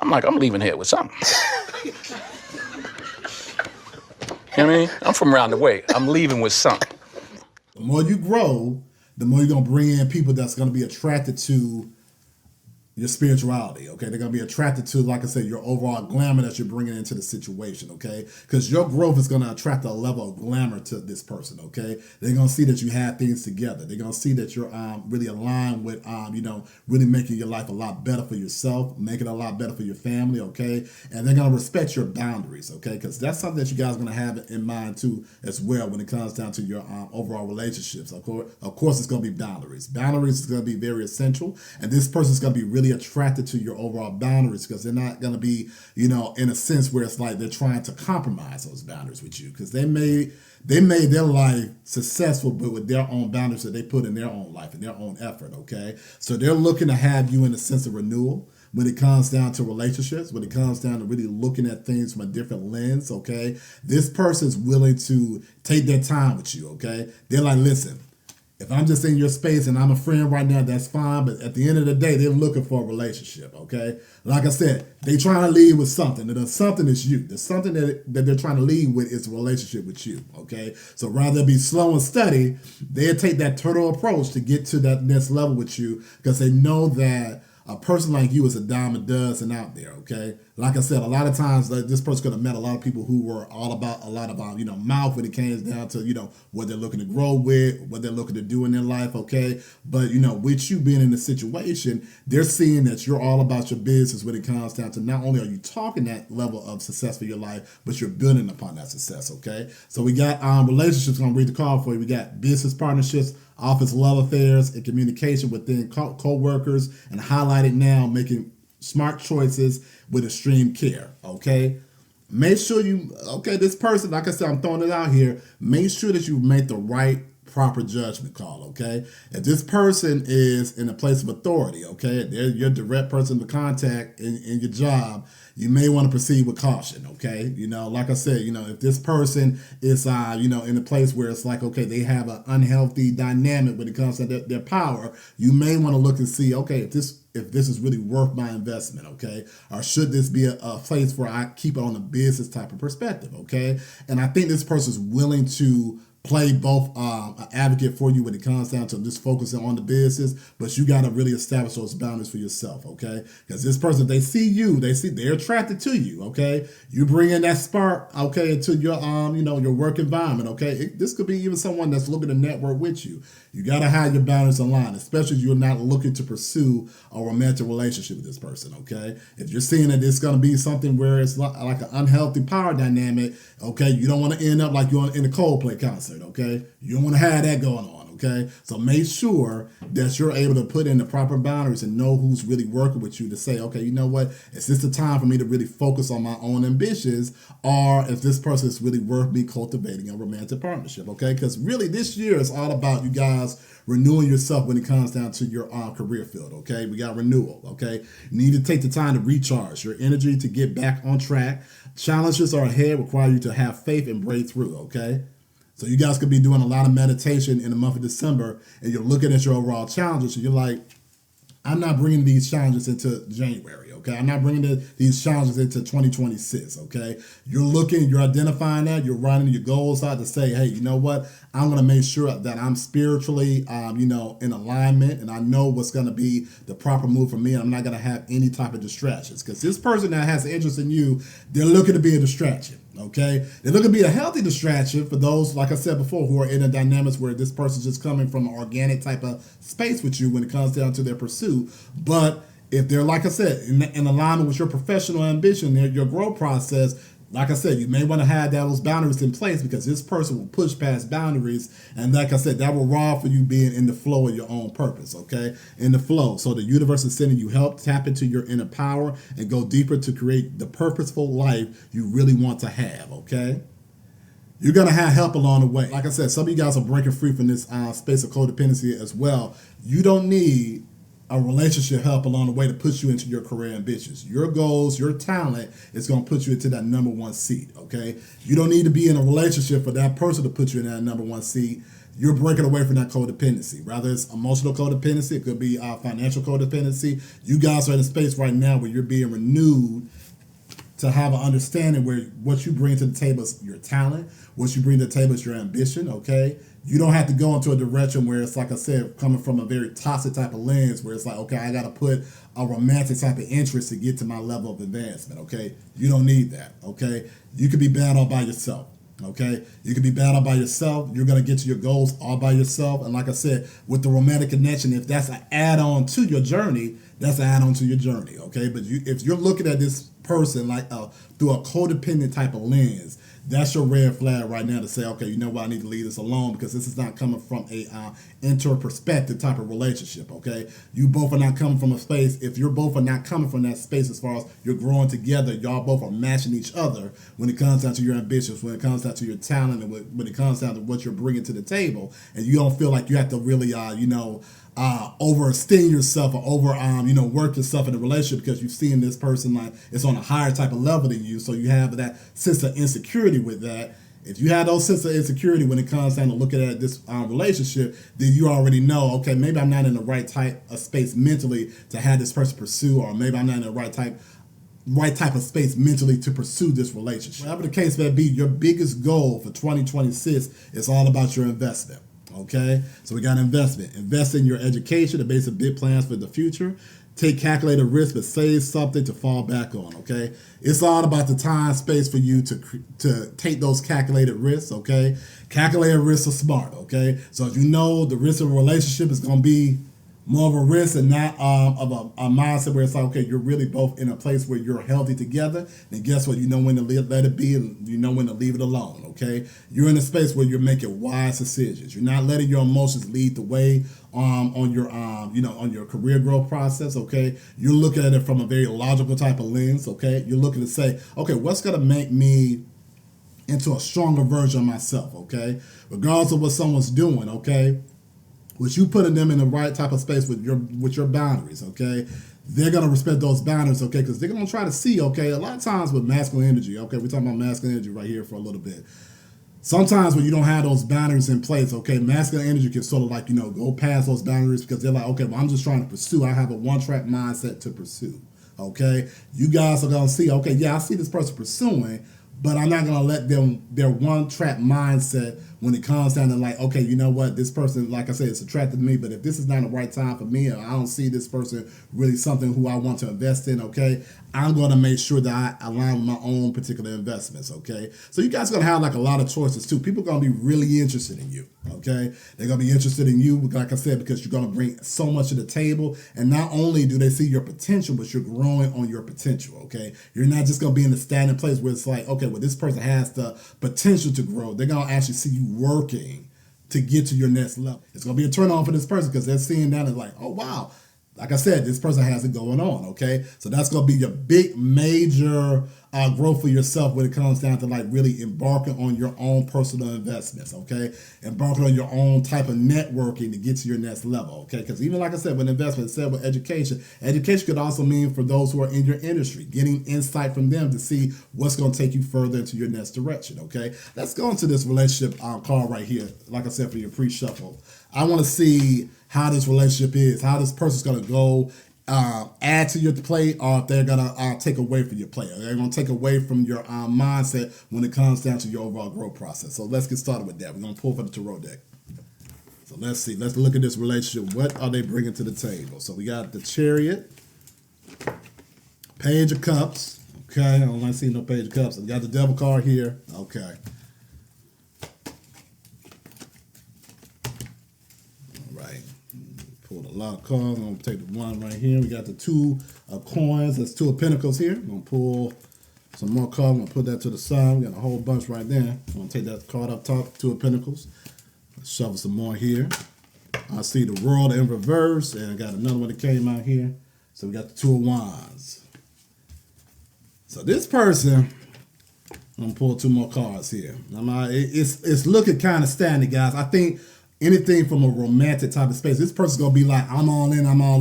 I'm like, I'm leaving here with something. You know what I mean? I'm from around the way. I'm leaving with something. The more you grow, the more you're going to bring in people that's going to be attracted to your spirituality, okay? They're going to be attracted to, like I said, your overall glamour that you're bringing into the situation, okay? Because your growth is going to attract a level of glamour to this person, okay? They're going to see that you have things together. They're going to see that you're really aligned with, really making your life a lot better for yourself, making it a lot better for your family, okay? And they're going to respect your boundaries, okay? Because that's something that you guys are going to have in mind, too, as well, when it comes down to your overall relationships. Of course, it's going to be boundaries. Boundaries is going to be very essential, and this person's going to be really attracted to your overall boundaries because they're not going to be, in a sense where it's like they're trying to compromise those boundaries with you because they made their life successful, but with their own boundaries that they put in their own life and their own effort, okay? So they're looking to have you in a sense of renewal when it comes down to relationships, when it comes down to really looking at things from a different lens, okay? This person's willing to take their time with you, okay? They're like, listen, if I'm just in your space and I'm a friend right now, that's fine. But at the end of the day, they're looking for a relationship, okay? Like I said, they trying to lead with something. And the something is you. The something that they're trying to lead with is a relationship with you, okay? So rather be slow and steady, they'll take that turtle approach to get to that next level with you because they know that a person like you is a dime a dozen out there, okay? Like I said, a lot of times this person could have met a lot of people who were all about a lot about, mouth when it came down to, what they're looking to grow with, what they're looking to do in their life, okay? But, with you being in the situation, they're seeing that you're all about your business when it comes down to not only are you talking that level of success for your life, but you're building upon that success, okay? So we got relationships, I'm going to read the call for you. We got business partnerships, office love affairs, and communication within co-workers, and highlighted now, making smart choices with extreme care, okay? Make sure this person, like I said, I'm throwing it out here, make sure that you make the right proper judgment call, okay? If this person is in a place of authority, okay, they're your direct person to contact in your job, you may want to proceed with caution, okay? Like I said, if this person is, in a place where it's like, okay, they have an unhealthy dynamic when it comes to their power, you may want to look and see, okay, if this is really worth my investment, okay? Or should this be a place where I keep it on a business type of perspective, okay? And I think this person is willing to play both an advocate for you when it comes down to just focusing on the business, but you got to really establish those boundaries for yourself, okay? Because this person, they're attracted to you, okay? You bring in that spark, okay, into your your work environment, okay? This could be even someone that's looking to network with you. You got to have your boundaries aligned, especially if you're not looking to pursue a romantic relationship with this person, okay? If you're seeing that it's going to be something where it's like an unhealthy power dynamic, okay, you don't want to end up like you're in a Coldplay concert, okay? You don't want to have that going on, okay? So make sure that you're able to put in the proper boundaries and know who's really working with you to say, okay, you know what? Is this the time for me to really focus on my own ambitions, or if this person is really worth me cultivating a romantic partnership, okay? Because really this year is all about you guys renewing yourself when it comes down to your career field, okay? We got renewal, okay? You need to take the time to recharge your energy to get back on track. Challenges are ahead, require you to have faith and break through, okay? So you guys could be doing a lot of meditation in the month of December, and you're looking at your overall challenges, and you're like, I'm not bringing these challenges into January, okay? I'm not bringing these challenges into 2026, okay? You're identifying that, you're writing your goals out to say, hey, you know what? I'm going to make sure that I'm spiritually, in alignment, and I know what's going to be the proper move for me, and I'm not going to have any type of distractions. Because this person that has an interest in you, they're looking to be a distraction. Okay, they're looking to be a healthy distraction for those, like I said before, who are in a dynamics where this person's just coming from an organic type of space with you when it comes down to their pursuit. But if they're, like I said, in alignment with your professional ambition, your growth process, like I said, you may want to have those boundaries in place because this person will push past boundaries. And like I said, that will rob for you being in the flow of your own purpose, okay? In the flow. So the universe is sending you help, tap into your inner power, and go deeper to create the purposeful life you really want to have, okay? You're going to have help along the way. Like I said, some of you guys are breaking free from this space of codependency as well. You don't need a relationship help along the way to push you into your career ambitions. Your goals, your talent is going to put you into that number one seat, okay? You don't need to be in a relationship for that person to put you in that number one seat. you're breaking away from that codependency. Rather it's emotional codependency, it could be financial codependency. You guys are in a space right now where you're being renewed to have an understanding where what you bring to the table is your talent, what you bring to the table is your ambition, okay? You don't have to go into a direction where it's, like I said, coming from a very toxic type of lens where it's like, okay, I got to put a romantic type of interest to get to my level of advancement, okay? You don't need that, okay? You could be bad all by yourself. Okay, you can be bad all by yourself. You're gonna get to your goals all by yourself. And like I said, with the romantic connection, if that's an add-on to your journey, that's an add-on to your journey. Okay, but if you're looking at this person like through a codependent type of lens, that's your red flag right now to say, okay, you know what, I need to leave this alone because this is not coming from a inter-perspective type of relationship, okay? You both are not coming from a space, if you're both are not coming from that space as far as you're growing together, y'all both are matching each other when it comes down to your ambitions, when it comes down to your talent, and when it comes down to what you're bringing to the table, and you don't feel like you have to really, overextend yourself or work yourself in a relationship because you've seen this person like it's on a higher type of level than you, so you have that sense of insecurity with that. If you have those sense of insecurity when it comes down to looking at this relationship, then you already know, okay, maybe I'm not in the right type of space mentally to have this person pursue, or maybe I'm not in the right type of space mentally to pursue this relationship. Whatever the case may be, your biggest goal for 2026 is all about your investment. Okay, so we got investment. Invest in your education, the basic big plans for the future. Take calculated risk, but save something to fall back on. Okay, it's all about the time, space for you to take those calculated risks. Okay, calculated risks are smart. Okay, so if you know the risk of a relationship is going to be more of a risk and not of a mindset where it's like, okay, you're really both in a place where you're healthy together, then guess what? You know when to let it be and you know when to leave it alone, okay? You're in a space where you're making wise decisions. You're not letting your emotions lead the way on your career growth process, okay? You're looking at it from a very logical type of lens, okay? You're looking to say, okay, what's going to make me into a stronger version of myself, okay? Regardless of what someone's doing, okay? With you putting them in the right type of space with your boundaries, okay? They're gonna respect those boundaries, okay? Because they're gonna try to see, okay? A lot of times with masculine energy, okay, we're talking about masculine energy right here for a little bit. Sometimes when you don't have those boundaries in place, okay, masculine energy can sort of like, go past those boundaries because they're like, okay, well, I'm just trying to pursue. I have a one-track mindset to pursue, okay? You guys are gonna see, okay, yeah, I see this person pursuing, but I'm not going to let their one-track mindset when it comes down to like, okay, you know what, this person, like I said, it's attracted to me, but if this is not the right time for me, or I don't see this person really something who I want to invest in, okay, I'm going to make sure that I align with my own particular investments, okay? So you guys are going to have like a lot of choices too. People are going to be really interested in you, okay? They're going to be interested in you, like I said, because you're going to bring so much to the table. And not only do they see your potential, but you're growing on your potential, okay? You're not just going to be in the stagnant place where it's like, okay, well, this person has the potential to grow. They're going to actually see you working to get to your next level. It's going to be a turn on for this person because they're seeing that and like, oh, wow. Like I said, this person has it going on, okay? So that's going to be your big, major growth for yourself when it comes down to like really embarking on your own personal investments, okay? Embarking on your own type of networking to get to your next level, okay? Because even like I said, with investment, said with education could also mean for those who are in your industry, getting insight from them to see what's going to take you further into your next direction, okay? Let's go into this relationship card right here, like I said, for your pre-shuffle. I want to see how this relationship is, how this person's going to go add to your play, or if they're going to take away from your play. Or they're going to take away from your mindset when it comes down to your overall growth process. So let's get started with that. We're going to pull for the tarot deck. So let's see. Let's look at this relationship. What are they bringing to the table? So we got the Chariot, Page of Cups. Okay, I don't like seeing no Page of Cups. We got the Devil card here. Okay. Pull a lot of cards. I'm going to take the one right here. We got the Two of Coins. That's Two of Pentacles here. I'm going to pull some more cards. I'm going to put that to the side. We got a whole bunch right there. I'm going to take that card up top, Two of Pentacles. Let's shuffle some more here. I see the World in reverse, and I got another one that came out here. So we got the Two of Wands. So this person, I'm going to pull two more cards here. It's looking kind of standard, guys. I think anything from a romantic type of space, this person's going to be like, I'm all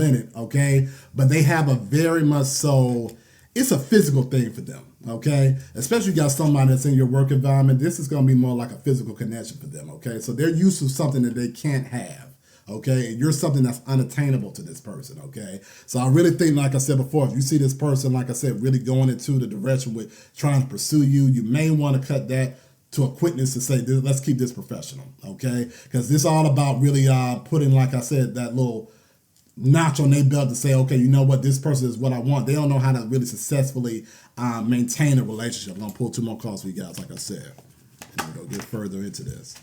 in it, okay? But they have a very much so it's a physical thing for them, okay? Especially you got somebody that's in your work environment, this is going to be more like a physical connection for them, okay? So they're used to something that they can't have, okay? And you're something that's unattainable to this person, okay? So I really think, like I said before, if you see this person, like I said, really going into the direction with trying to pursue you, you may want to cut that to a quickness to say, let's keep this professional, okay? Because this is all about really putting, like I said, that little notch on their belt to say, okay, you know what, this person is what I want. They don't know how to really successfully maintain a relationship. I'm going to pull 2 more cards for you guys, like I said. And we're going to get further into this.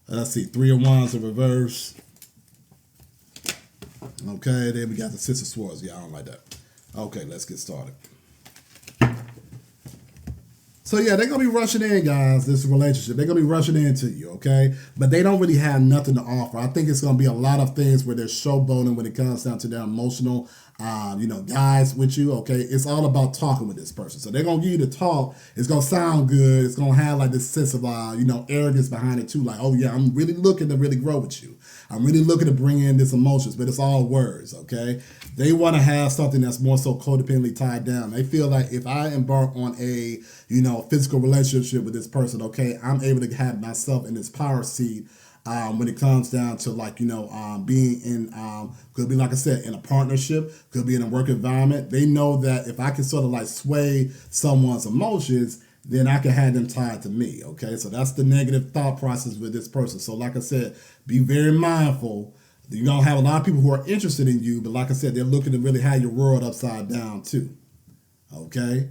Let's see, 3 of Wands in reverse. Okay, then we got the 6 of Swords. Yeah, I don't like that. Okay, let's get started. So yeah, they're gonna be rushing in, guys. This relationship, they're gonna be rushing into you, okay? But they don't really have nothing to offer. I think it's gonna be a lot of things where they're showboating when it comes down to their emotional, guys with you, okay? It's all about talking with this person. So they're gonna give you the talk. It's gonna sound good. It's gonna have like this sense of, arrogance behind it too. Like, oh yeah, I'm really looking to really grow with you. I'm really looking to bring in this emotions, but it's all words, okay? They want to have something that's more so codependently tied down. They feel like if I embark on a, physical relationship with this person, okay, I'm able to have myself in this power seat when it comes down to being in, could be, like I said, in a partnership, could be in a work environment. They know that if I can sort of like sway someone's emotions, then I can have them tied to me, okay? So that's the negative thought process with this person. So like I said, be very mindful. You're going to have a lot of people who are interested in you, but like I said, they're looking to really have your world upside down too, okay?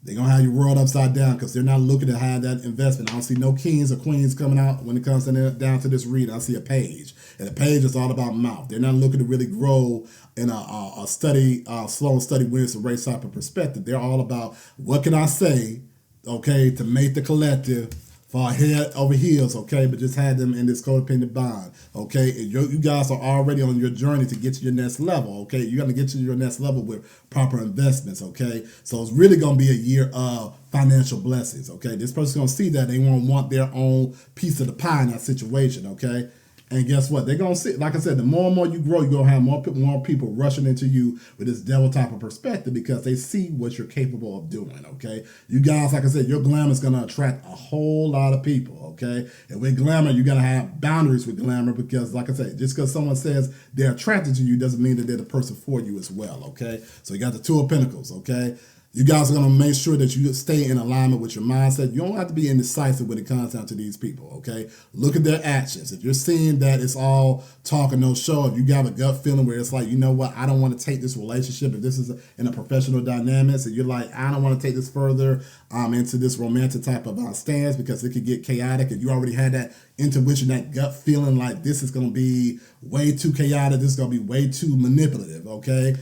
They're going to have your world upside down because they're not looking to have that investment. I don't see no kings or queens coming out when it comes down to this reading. I see a page, and the page is all about mouth. They're not looking to really grow in a study, slow and steady wins the race type of perspective. They're all about what can I say, okay, to make the collective fall head over heels, okay, but just had them in this codependent bond, okay? And you guys are already on your journey to get to your next level, okay? You're going to get to your next level with proper investments, okay? So it's really going to be a year of financial blessings, okay? This person's going to see that. They won't want their own piece of the pie in that situation, okay? And guess what? They're going to see, like I said, the more and more you grow, you're going to have more people rushing into you with this devil type of perspective because they see what you're capable of doing, okay? You guys, like I said, your glamour is going to attract a whole lot of people, okay? And with glamour, you're going to have boundaries with glamour because, like I said, just because someone says they're attracted to you doesn't mean that they're the person for you as well, okay? So you got the 2 of Pentacles, okay? You guys are going to make sure that you stay in alignment with your mindset. You don't have to be indecisive when it comes down to these people, okay? Look at their actions. If you're seeing that it's all talk and no show, if you got a gut feeling where it's like, you know what, I don't want to take this relationship, if this is in a professional dynamics, and you're like, I don't want to take this further into this romantic type of stance because it could get chaotic, and you already had that intuition, that gut feeling like this is going to be way too chaotic, this is going to be way too manipulative, okay?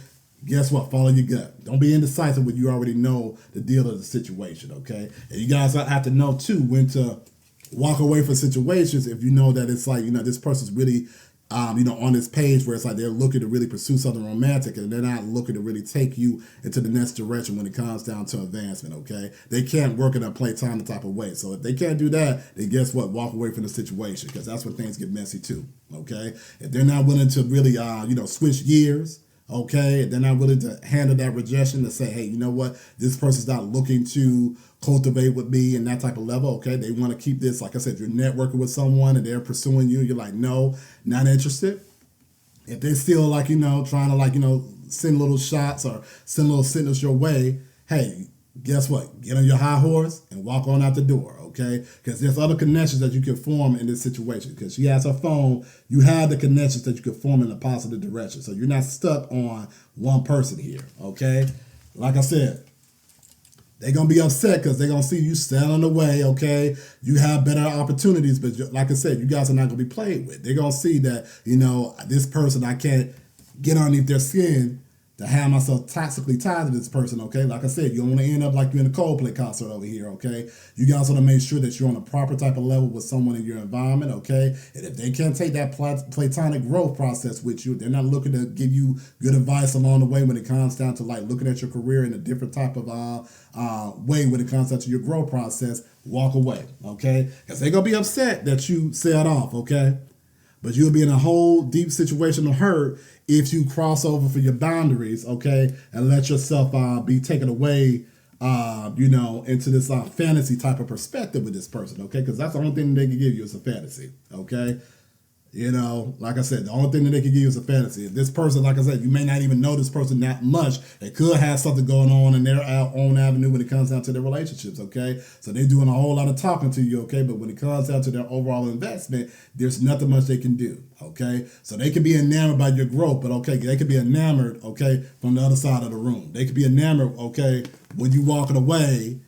Guess what? Follow your gut. Don't be indecisive when you already know the deal of the situation, okay? And you guys have to know, too, when to walk away from situations if you know that it's like, this person's really, on this page where it's like they're looking to really pursue something romantic and they're not looking to really take you into the next direction when it comes down to advancement, okay? They can't work in a playtime type of way. So if they can't do that, then guess what? Walk away from the situation because that's when things get messy, too, okay? If they're not willing to really, switch gears, okay, they're not willing to handle that rejection to say, hey, you know what, this person's not looking to cultivate with me in that type of level, okay? They want to keep this, like I said, you're networking with someone and they're pursuing you, you're like, no, not interested. If they're still like, trying to send little shots or send little signals your way, hey, guess what? Get on your high horse and walk on out the door, okay? Because there's other connections that you can form in this situation. Because she has her phone, you have the connections that you can form in a positive direction. So you're not stuck on one person here, okay? Like I said, they're going to be upset because they're going to see you sailing away, okay? You have better opportunities, but like I said, you guys are not going to be played with. They're going to see that, this person, I can't get underneath their skin to have myself toxically tied to this person, okay? Like I said, you don't want to end up like you're in a Coldplay concert over here, okay? You guys want to make sure that you're on a proper type of level with someone in your environment, okay? And if they can't take that platonic growth process with you, they're not looking to give you good advice along the way when it comes down to like looking at your career in a different type of way when it comes down to your growth process, walk away, okay? Because they're going to be upset that you sailed off, okay? But you'll be in a whole deep situation of hurt if you cross over for your boundaries, okay, and let yourself be taken away, into this fantasy type of perspective with this person, okay, because that's the only thing they can give you is a fantasy, okay. Like I said, the only thing that they can give you is a fantasy. If this person, like I said, you may not even know this person that much. They could have something going on in their own avenue when it comes down to their relationships, okay? So they're doing a whole lot of talking to you, okay? But when it comes down to their overall investment, there's nothing much they can do, okay? So they could be enamored by your growth, but okay, they could be enamored, okay, from the other side of the room. They could be enamored, okay, when you walking away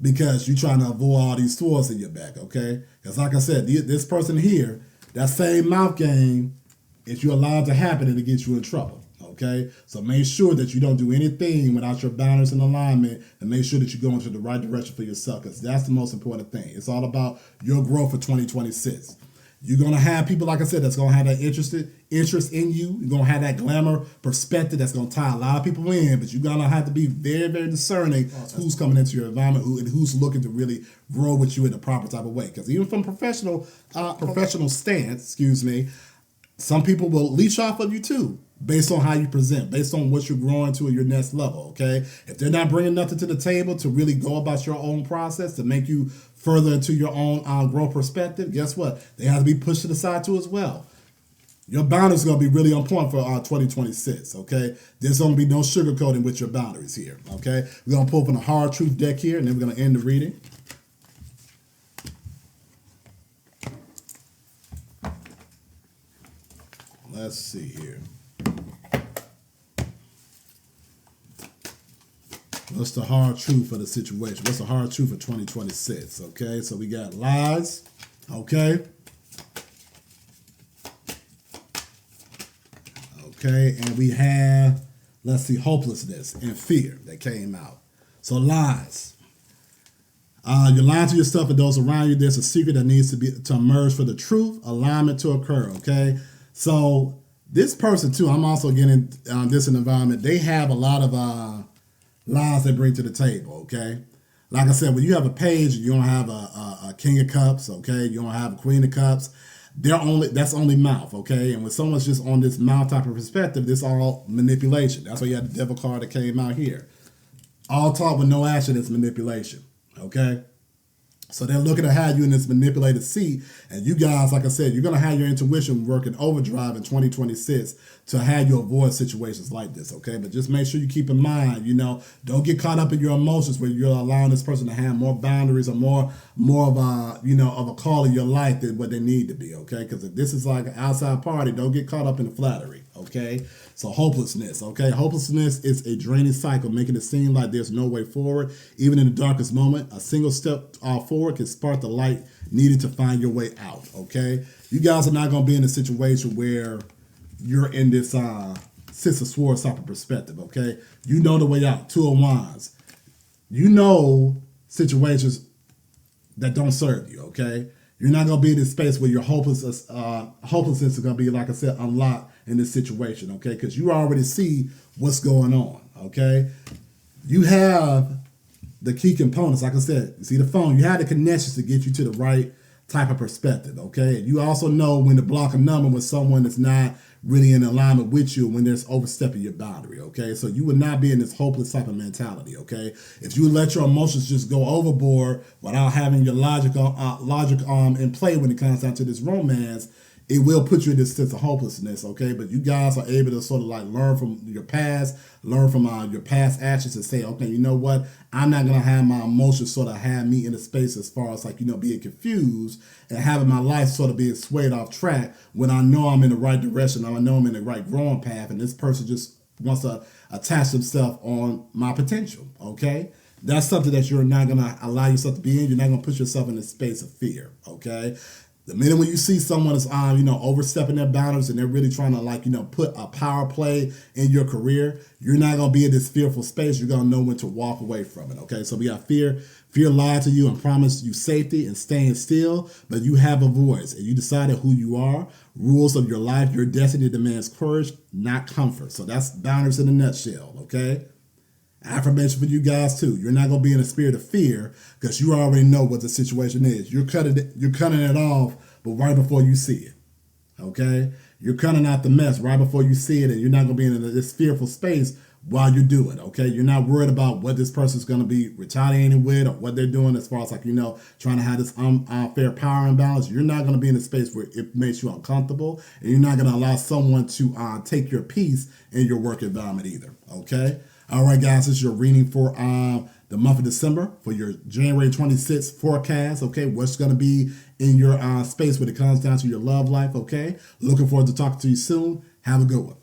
because you're trying to avoid all these swords in your back, okay? Because like I said, this person here, that same mouth game, if you allow it to happen, it'll get you in trouble, okay? So make sure that you don't do anything without your boundaries in alignment, and make sure that you're going to the right direction for yourself, because that's the most important thing. It's all about your growth for 2026. You're going to have people, like I said, that's going to have that interest in you. You're going to have that glamour perspective that's going to tie a lot of people in, but you're going to have to be very, very discerning who's coming into your environment and who's looking to really grow with you in the proper type of way. Because even from professional stance, some people will leech off of you too, based on how you present, based on what you're growing to at your next level, okay? If they're not bringing nothing to the table to really go about your own process, to make you further into your own growth perspective, guess what? They have to be pushed to the side too as well. Your boundaries are going to be really on point for 2026, okay? There's going to be no sugarcoating with your boundaries here, okay? We're going to pull from the hard truth deck here, and then we're going to end the reading. Let's see here. What's the hard truth for the situation? What's the hard truth for 2026? Okay, so we got lies. Okay. Okay, and we have, let's see, hopelessness and fear that came out. So lies. You're lying to yourself and those around you. There's a secret that needs to emerge for the truth, alignment to occur. Okay, so this person too, I'm also getting this environment. They have a lot of lies they bring to the table, okay? Like I said, when you have a page, you don't have a king of cups, okay? You don't have a queen of cups. That's only mouth, okay? And when someone's just on this mouth type of perspective, this all manipulation. That's why you had the devil card that came out here. All talk with no action is manipulation, okay? So they're looking to have you in this manipulated seat, and you guys, like I said, you're going to have your intuition working overdrive in 2026 to have you avoid situations like this, okay? But just make sure you keep in mind, don't get caught up in your emotions where you're allowing this person to have more boundaries or more of a call in your life than what they need to be, okay? Because if this is like an outside party, don't get caught up in the flattery, okay? So hopelessness, okay? Hopelessness is a draining cycle, making it seem like there's no way forward. Even in the darkest moment, a single step forward can spark the light needed to find your way out, okay? You guys are not going to be in a situation where you're in this Six of Swords type of perspective, okay? You know the way out, Two of Wands. You know situations that don't serve you, okay? You're not going to be in this space where your hopelessness is going to be, like I said, unlocked in this situation, okay? Because you already see what's going on, okay? You have the key components, like I said, you see the phone, you have the connections to get you to the right type of perspective, okay? You also know when to block a number with someone that's not really in alignment with you when there's overstepping your boundary, okay? So you would not be in this hopeless type of mentality, okay? If you let your emotions just go overboard without having your logic in play when it comes down to this romance, it will put you in this sense of hopelessness, okay? But you guys are able to sort of like learn from your past, learn from your past actions and say, okay, you know what? I'm not going to have my emotions sort of have me in a space as far as like, being confused and having my life sort of being swayed off track when I know I'm in the right direction, or I know I'm in the right growing path, and this person just wants to attach themselves on my potential, okay? That's something that you're not going to allow yourself to be in. You're not going to put yourself in a space of fear, okay? The minute when you see someone is overstepping their boundaries and they're really trying to put a power play in your career, you're not going to be in this fearful space. You're going to know when to walk away from it, okay? So we got fear. Fear lied to you and promised you safety and staying still, but you have a voice and you decided who you are, rules of your life. Your destiny demands courage, not comfort. So that's boundaries in a nutshell, okay? Affirmation for you guys too. You're not going to be in a spirit of fear because you already know what the situation is. You're cutting it off, but right before you see it. Okay? You're cutting out the mess right before you see it, and you're not going to be in this fearful space while you do it. Okay? You're not worried about what this person's going to be retaliating with or what they're doing as far as, like, trying to have this unfair power imbalance. You're not going to be in a space where it makes you uncomfortable, and you're not going to allow someone to take your peace in your work environment either. Okay? All right, guys, this is your reading for the month of December for your January 26th forecast. Okay, what's going to be in your space when it comes down to your love life. Okay, looking forward to talking to you soon. Have a good one.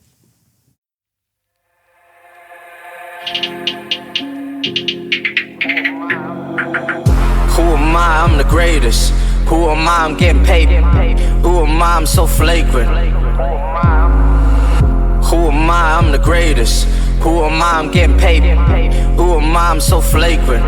Who am I? I'm the greatest. Who am I? I'm getting paid. Who am I? I'm so flagrant. Who am I? I'm the greatest. Who am I? I'm getting paid. Who am I? I'm so flagrant.